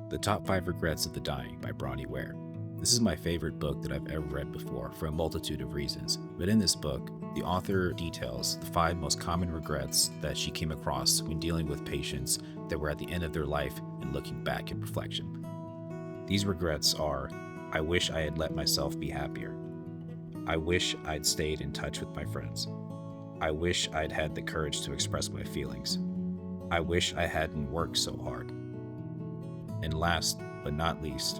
The Top 5 Regrets of the Dying by Bronnie Ware. This is my favorite book that I've ever read before for a multitude of reasons. But in this book, the author details the 5 most common regrets that she came across when dealing with patients that were at the end of their life and looking back in reflection. These regrets are: I wish I had let myself be happier. I wish I'd stayed in touch with my friends. I wish I'd had the courage to express my feelings. I wish I hadn't worked so hard. And last but not least,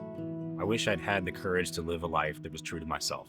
I wish I'd had the courage to live a life that was true to myself.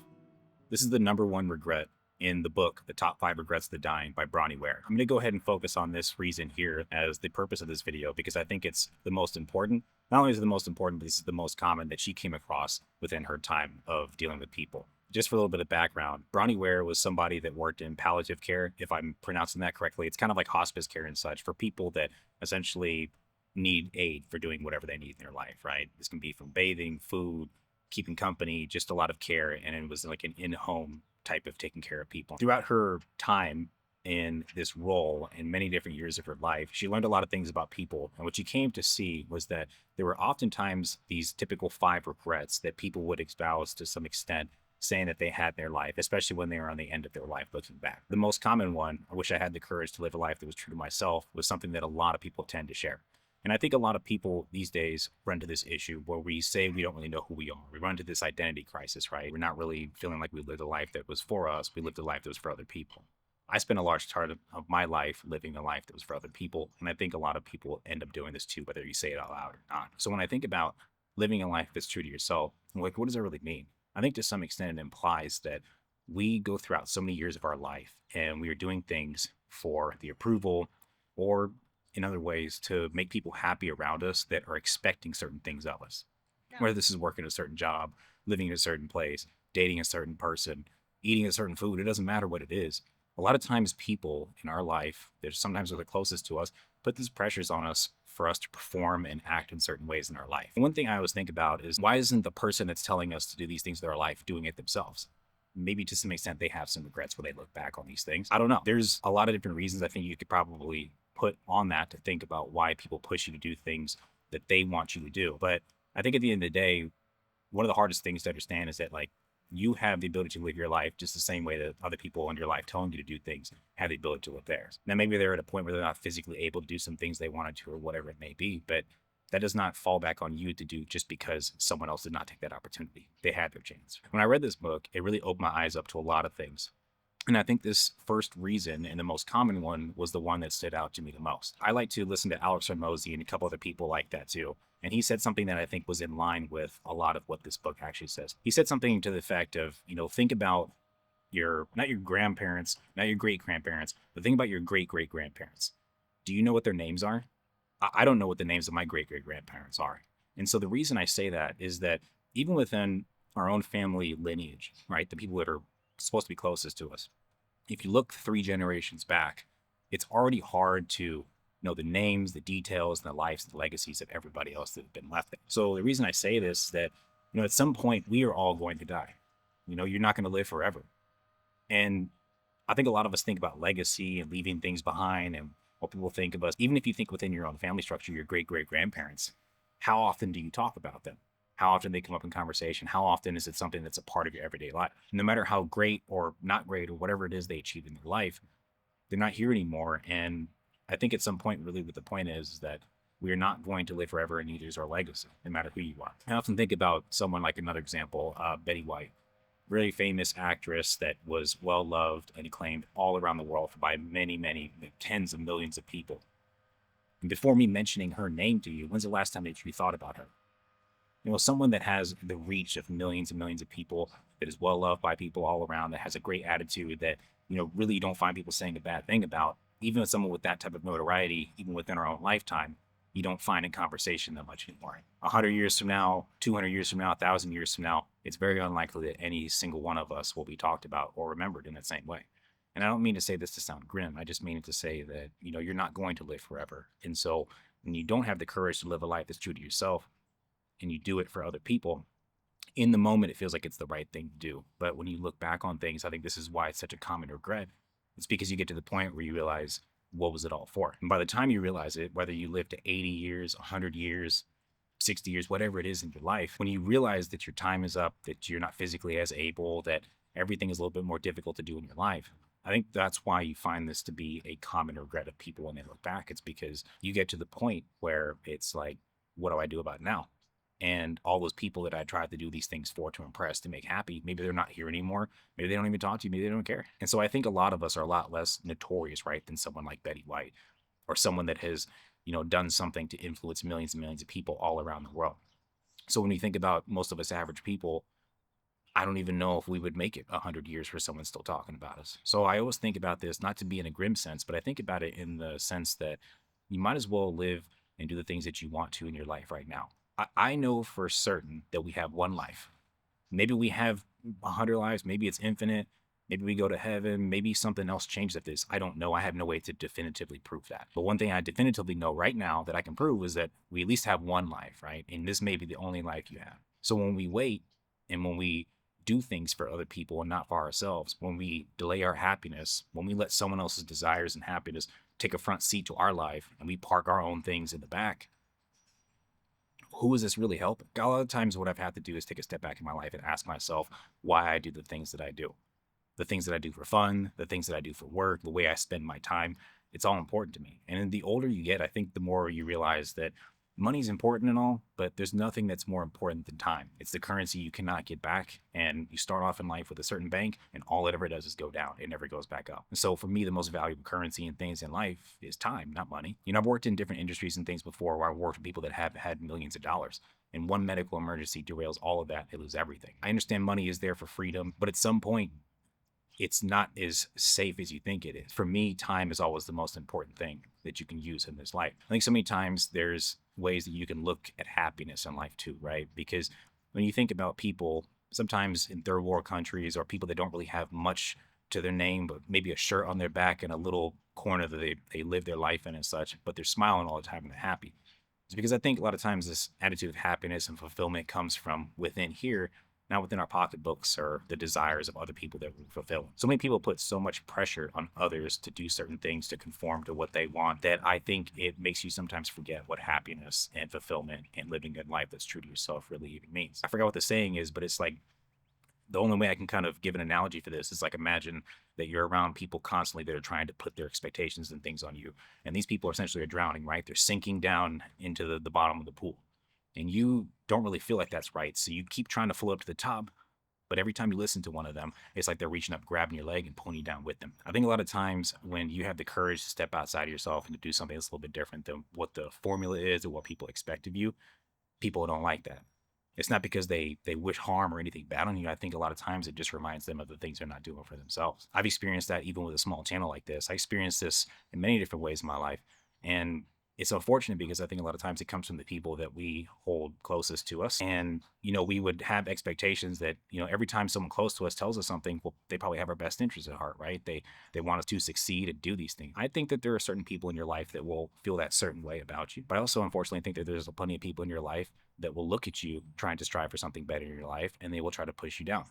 This is the number one regret in the book, The Top 5 Regrets of the Dying by Bronnie Ware. I'm going to go ahead and focus on this reason here as the purpose of this video because I think it's the most important. Not only is it the most important, but this is the most common that she came across within her time of dealing with people. Just for a little bit of background, Bronnie Ware was somebody that worked in palliative care, if I'm pronouncing that correctly. It's kind of like hospice care and such for people that essentially need aid for doing whatever they need in their life, right? This can be from bathing, food, keeping company, just a lot of care. And it was like an in-home type of taking care of people. Throughout her time in this role in many different years of her life, she learned a lot of things about people. And what she came to see was that there were oftentimes these typical 5 regrets that people would espouse to some extent, saying that they had in their life, especially when they were on the end of their life looking back. The most common one, I wish I had the courage to live a life that was true to myself, was something that a lot of people tend to share. And I think a lot of people these days run into this issue where we say we don't really know who we are. We run into this identity crisis, right? We're not really feeling like we lived a life that was for us. We lived a life that was for other people. I spent a large part of my life living a life that was for other people. And I think a lot of people end up doing this too, whether you say it out loud or not. So when I think about living a life that's true to yourself, I'm like, what does that really mean? I think to some extent it implies that we go throughout so many years of our life and we are doing things for the approval or in other ways to make people happy around us that are expecting certain things of us. Yeah. Whether this is working a certain job, living in a certain place, dating a certain person, eating a certain food, it doesn't matter what it is. A lot of times people in our life that sometimes are the closest to us put these pressures on us for us to perform and act in certain ways in our life. And one thing I always think about is, why isn't the person that's telling us to do these things in our life doing it themselves? Maybe to some extent they have some regrets when they look back on these things. I don't know. There's a lot of different reasons I think you could probably put on that to think about why people push you to do things that they want you to do. But I think at the end of the day, one of the hardest things to understand is that like you have the ability to live your life just the same way that other people in your life telling you to do things have the ability to live theirs. Now, maybe they're at a point where they're not physically able to do some things they wanted to or whatever it may be, but that does not fall back on you to do just because someone else did not take that opportunity. They had their chance. When I read this book, it really opened my eyes up to a lot of things. And I think this first reason, and the most common one, was the one that stood out to me the most. I like to listen to Alex Hormozy and a couple other people like that too. And he said something that I think was in line with a lot of what this book actually says. He said something to the effect of, think about not your grandparents, not your great-grandparents, but think about your great-great-grandparents. Do you know what their names are? I don't know what the names of my great-great-grandparents are. And so the reason I say that is that even within our own family lineage, right, the people that are supposed to be closest to us, if you look 3 generations back, it's already hard to know the names, the details, and the lives, the legacies of everybody else that have been left there. So the reason I say this is that, at some point we are all going to die. You're not going to live forever. And I think a lot of us think about legacy and leaving things behind and what people think of us. Even if you think within your own family structure, your great-great-grandparents, how often do you talk about them? How often they come up in conversation? How often is it something that's a part of your everyday life? No matter how great or not great or whatever it is they achieved in their life, they're not here anymore. And I think at some point, really what the point is that we are not going to live forever, and neither is our legacy, no matter who you are. I often think about someone like another example, Betty White, really famous actress that was well-loved and acclaimed all around the world by many, many tens of millions of people. And before me mentioning her name to you, when's the last time that you thought about her? Someone that has the reach of millions and millions of people, that is well loved by people all around, that has a great attitude that, really you don't find people saying a bad thing about. Even with someone with that type of notoriety, even within our own lifetime, you don't find in conversation that much anymore. 100 years from now, 200 years from now, 1,000 years from now, it's very unlikely that any single one of us will be talked about or remembered in that same way. And I don't mean to say this to sound grim. I just mean it to say that, you're not going to live forever. And so when you don't have the courage to live a life that's true to yourself, and you do it for other people, in the moment, it feels like it's the right thing to do. But when you look back on things, I think this is why it's such a common regret. It's because you get to the point where you realize, what was it all for? And by the time you realize it, whether you live to 80 years, 100 years, 60 years, whatever it is in your life, when you realize that your time is up, that you're not physically as able, that everything is a little bit more difficult to do in your life. I think that's why you find this to be a common regret of people when they look back. It's because you get to the point where it's like, what do I do about it now? And all those people that I tried to do these things for, to impress, to make happy, maybe they're not here anymore. Maybe they don't even talk to you. Maybe they don't care. And so I think a lot of us are a lot less notorious, right, than someone like Betty White, or someone that has, done something to influence millions and millions of people all around the world. So when you think about most of us average people, I don't even know if we would make it 100 years for someone still talking about us. So I always think about this, not to be in a grim sense, but I think about it in the sense that you might as well live and do the things that you want to in your life right now. I know for certain that we have one life. Maybe we have 100 lives. Maybe it's infinite. Maybe we go to heaven. Maybe something else changed at this. I don't know. I have no way to definitively prove that. But one thing I definitively know right now that I can prove is that we at least have one life, right? And this may be the only life you have. So when we wait and when we do things for other people and not for ourselves, when we delay our happiness, when we let someone else's desires and happiness take a front seat to our life and we park our own things in the back, who is this really helping? A lot of times what I've had to do is take a step back in my life and ask myself why I do the things that I do. The things that I do for fun, the things that I do for work, the way I spend my time, it's all important to me. And the older you get, I think the more you realize that money's important and all, but there's nothing that's more important than time. It's the currency you cannot get back. And you start off in life with a certain bank, and all it ever does is go down. It never goes back up. And so for me, the most valuable currency and things in life is time, not money. I've worked in different industries and things before where I worked with people that have had millions of dollars. And one medical emergency derails all of that. They lose everything. I understand money is there for freedom, but at some point, it's not as safe as you think it is. For me, time is always the most important thing that you can use in this life. I think so many times there's ways that you can look at happiness in life too, right? Because when you think about people, sometimes in third world countries or people that don't really have much to their name, but maybe a shirt on their back and a little corner that they live their life in and such, but they're smiling all the time and they're happy. It's because I think a lot of times this attitude of happiness and fulfillment comes from within here, not within our pocketbooks or the desires of other people that we fulfill. So many people put so much pressure on others to do certain things to conform to what they want that I think it makes you sometimes forget what happiness and fulfillment and living a life that's true to yourself really even means. I forgot what the saying is, but it's like the only way I can kind of give an analogy for this is like imagine that you're around people constantly that are trying to put their expectations and things on you. And these people essentially are drowning, right? They're sinking down into the bottom of the pool. And you don't really feel like that's right. So you keep trying to float up to the top. But every time you listen to one of them, it's like they're reaching up, grabbing your leg, and pulling you down with them. I think a lot of times when you have the courage to step outside of yourself and to do something that's a little bit different than what the formula is or what people expect of you, people don't like that. It's not because they wish harm or anything bad on you. I think a lot of times it just reminds them of the things they're not doing for themselves. I've experienced that even with a small channel like this. I experienced this in many different ways in my life. And it's unfortunate because I think a lot of times it comes from the people that we hold closest to us. And, we would have expectations that, every time someone close to us tells us something, well, they probably have our best interests at heart, right? They want us to succeed and do these things. I think that there are certain people in your life that will feel that certain way about you. But I also unfortunately think that there's plenty of people in your life that will look at you trying to strive for something better in your life, and they will try to push you down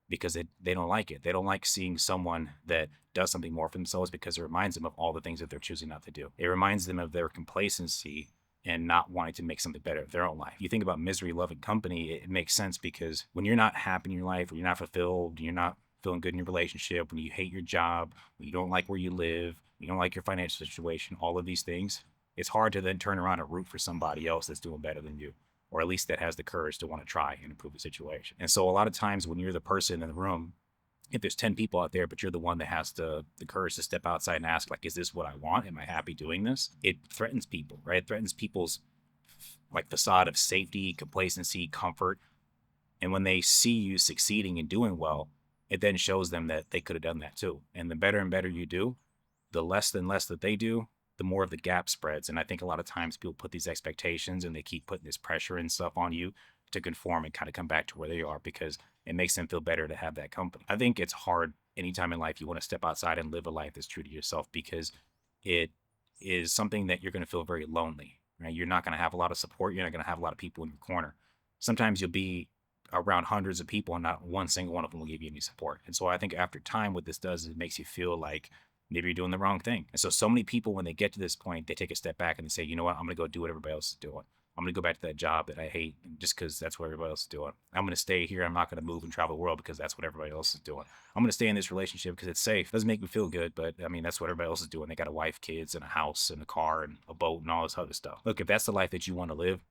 because they don't like it. They don't like seeing someone that does something more for themselves because it reminds them of all the things that they're choosing not to do. It reminds them of their complacency and not wanting to make something better of their own life. You think about misery loving company, it makes sense because when you're not happy in your life, when you're not fulfilled, you're not feeling good in your relationship, when you hate your job, when you don't like where you live, you don't like your financial situation, all of these things, it's hard to then turn around and root for somebody else that's doing better than you, or at least that has the courage to want to try and improve the situation. And so a lot of times when you're the person in the room, if there's 10 people out there, but you're the one that has the courage to step outside and ask, like, is this what I want? Am I happy doing this? It threatens people, right? It threatens people's like facade of safety, complacency, comfort. And when they see you succeeding and doing well, it then shows them that they could have done that too. And the better and better you do, the less and less that they do, the more of the gap spreads. And I think a lot of times people put these expectations and they keep putting this pressure and stuff on you to conform and kind of come back to where they are because it makes them feel better to have that company. I think it's hard anytime in life you want to step outside and live a life that's true to yourself because it is something that you're going to feel very lonely, right? You're not going to have a lot of support. You're not going to have a lot of people in your corner. Sometimes you'll be around hundreds of people and not one single one of them will give you any support. And so I think after time, what this does is it makes you feel like maybe you're doing the wrong thing. And so many people, when they get to this point, they take a step back and they say, you know what, I'm going to go do what everybody else is doing. I'm going to go back to that job that I hate just because that's what everybody else is doing. I'm going to stay here. I'm not going to move and travel the world because that's what everybody else is doing. I'm going to stay in this relationship because it's safe. It doesn't make me feel good, but I mean, that's what everybody else is doing. They got a wife, kids, and a house, and a car, and a boat, and all this other stuff. Look, if that's the life that you want to live,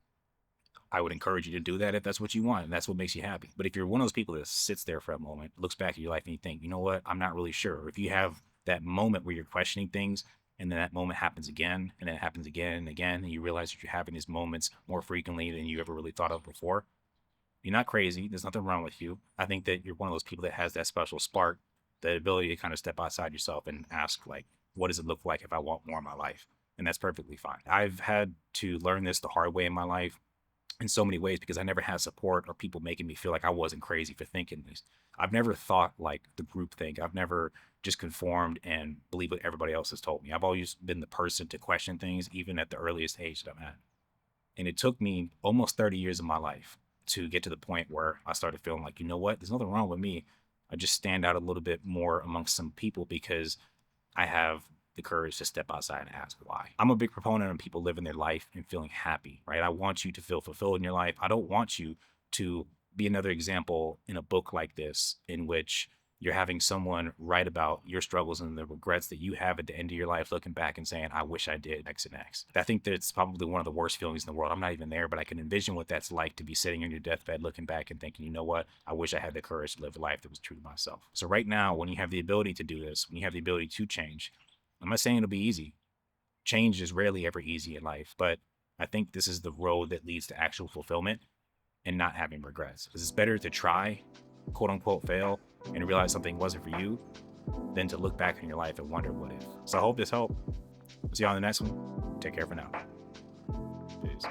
I would encourage you to do that if that's what you want and that's what makes you happy. But if you're one of those people that sits there for a moment, looks back at your life and you think, you know what, I'm not really sure. Or if you have that moment where you're questioning things and then that moment happens again and then it happens again and again, and you realize that you're having these moments more frequently than you ever really thought of before, you're not crazy. There's nothing wrong with you. I think that you're one of those people that has that special spark, the ability to kind of step outside yourself and ask, like, what does it look like if I want more in my life? And that's perfectly fine. I've had to learn this the hard way in my life in so many ways because I never had support or people making me feel like I wasn't crazy for thinking this. I've never thought like the group think. I've never just conformed and believed what everybody else has told me. I've always been the person to question things, even at the earliest age that I'm at. And it took me almost 30 years of my life to get to the point where I started feeling like, you know what, there's nothing wrong with me. I just stand out a little bit more amongst some people because I have the courage to step outside and ask why. I'm a big proponent of people living their life and feeling happy, right? I want you to feel fulfilled in your life. I don't want you to be another example in a book like this in which you're having someone write about your struggles and the regrets that you have at the end of your life, looking back and saying, I wish I did X and X. I think that's probably one of the worst feelings in the world. I'm not even there, but I can envision what that's like to be sitting on your deathbed, looking back and thinking, you know what? I wish I had the courage to live a life that was true to myself. So right now, when you have the ability to do this, when you have the ability to change, I'm not saying it'll be easy. Change is rarely ever easy in life, but I think this is the road that leads to actual fulfillment and not having regrets. Because it's better to try, quote unquote, fail and realize something wasn't for you than to look back on your life and wonder what if. So I hope this helped. See you on the next one. Take care for now. Peace.